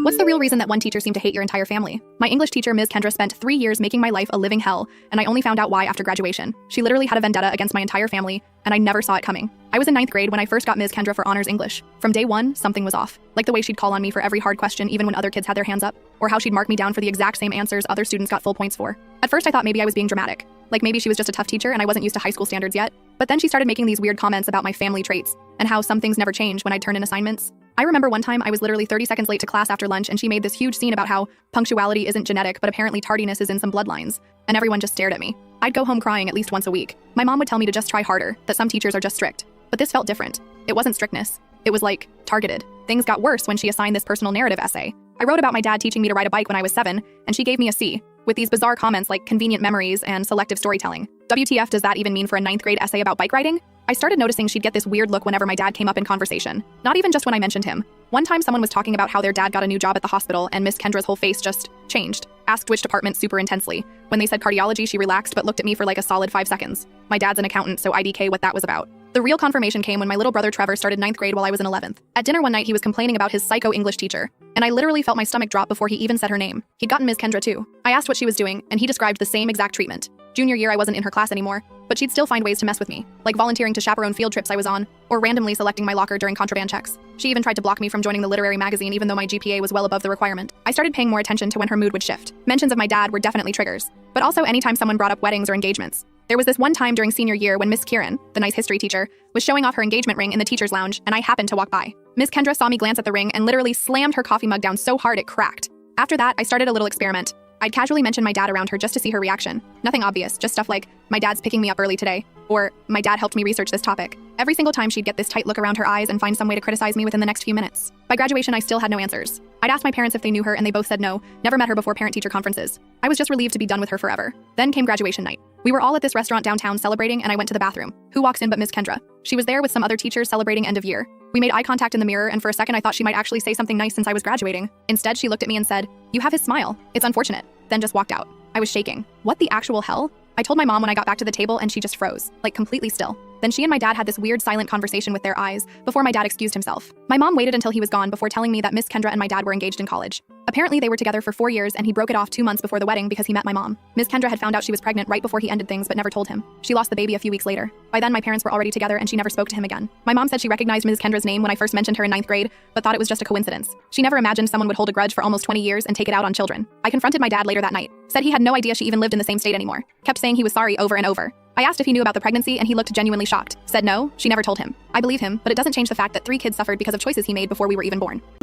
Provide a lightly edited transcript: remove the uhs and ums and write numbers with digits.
What's the real reason that one teacher seemed to hate your entire family? My English teacher, Ms. Kendra, spent 3 years making my life a living hell, and I only found out why after graduation. She literally had a vendetta against my entire family, and I never saw it coming. I was in 9th grade when I first got Ms. Kendra for honors English. From day one, something was off. Like the way she'd call on me for every hard question even when other kids had their hands up, or how she'd mark me down for the exact same answers other students got full points for. At first I thought maybe I was being dramatic. Like maybe she was just a tough teacher and I wasn't used to high school standards yet. But then she started making these weird comments about my family traits, and how some things never change when I'd turn in assignments. I remember one time I was literally 30 seconds late to class after lunch and she made this huge scene about how punctuality isn't genetic, but apparently tardiness is in some bloodlines. And everyone just stared at me. I'd go home crying at least once a week. My mom would tell me to just try harder, that some teachers are just strict. But this felt different. It wasn't strictness. It was like, targeted. Things got worse when she assigned this personal narrative essay. I wrote about my dad teaching me to ride a bike when I was 7, and she gave me a C, with these bizarre comments like convenient memories and selective storytelling. WTF does that even mean for a 9th grade essay about bike riding? I started noticing she'd get this weird look whenever my dad came up in conversation. Not even just when I mentioned him. One time someone was talking about how their dad got a new job at the hospital and Miss Kendra's whole face just changed. Asked which department super intensely. When they said cardiology, she relaxed but looked at me for like a solid 5 seconds. My dad's an accountant, so IDK what that was about. The real confirmation came when my little brother Trevor started 9th grade while I was in 11th. At dinner one night, he was complaining about his psycho English teacher, and I literally felt my stomach drop before he even said her name. He'd gotten Ms. Kendra too. I asked what she was doing, and he described the same exact treatment. Junior year, I wasn't in her class anymore, but she'd still find ways to mess with me, like volunteering to chaperone field trips I was on, or randomly selecting my locker during contraband checks. She even tried to block me from joining the literary magazine even though my GPA was well above the requirement. I started paying more attention to when her mood would shift. Mentions of my dad were definitely triggers, but also anytime someone brought up weddings or engagements. There was this one time during senior year when Miss Kieran, the nice history teacher, was showing off her engagement ring in the teacher's lounge, and I happened to walk by. Miss Kendra saw me glance at the ring and literally slammed her coffee mug down so hard it cracked. After that, I started a little experiment. I'd casually mention my dad around her just to see her reaction. Nothing obvious, just stuff like, my dad's picking me up early today, or my dad helped me research this topic. Every single time she'd get this tight look around her eyes and find some way to criticize me within the next few minutes. By graduation, I still had no answers. I'd asked my parents if they knew her and they both said no, never met her before parent-teacher conferences. I was just relieved to be done with her forever. Then came graduation night. We were all at this restaurant downtown celebrating and I went to the bathroom. Who walks in but Miss Kendra? She was there with some other teachers celebrating end of year. We made eye contact in the mirror and for a second I thought she might actually say something nice since I was graduating. Instead, she looked at me and said, "You have his smile. It's unfortunate." Then just walked out. I was shaking. What the actual hell? I told my mom when I got back to the table and she just froze, like completely still. Then she and my dad had this weird silent conversation with their eyes before my dad excused himself. My mom waited until he was gone before telling me that Miss Kendra and my dad were engaged in college. Apparently they were together for 4 years and he broke it off 2 months before the wedding because he met my mom. Miss Kendra had found out she was pregnant right before he ended things but never told him. She lost the baby a few weeks later. By then my parents were already together and she never spoke to him again. My mom said she recognized Ms. Kendra's name when I first mentioned her in 9th grade, but thought it was just a coincidence. She never imagined someone would hold a grudge for almost 20 years and take it out on children. I confronted my dad later that night. Said he had no idea she even lived in the same state anymore. Kept saying he was sorry over and over. I asked if he knew about the pregnancy and he looked genuinely shocked. Said no, she never told him. I believe him, but it doesn't change the fact that 3 kids suffered because of choices he made before we were even born.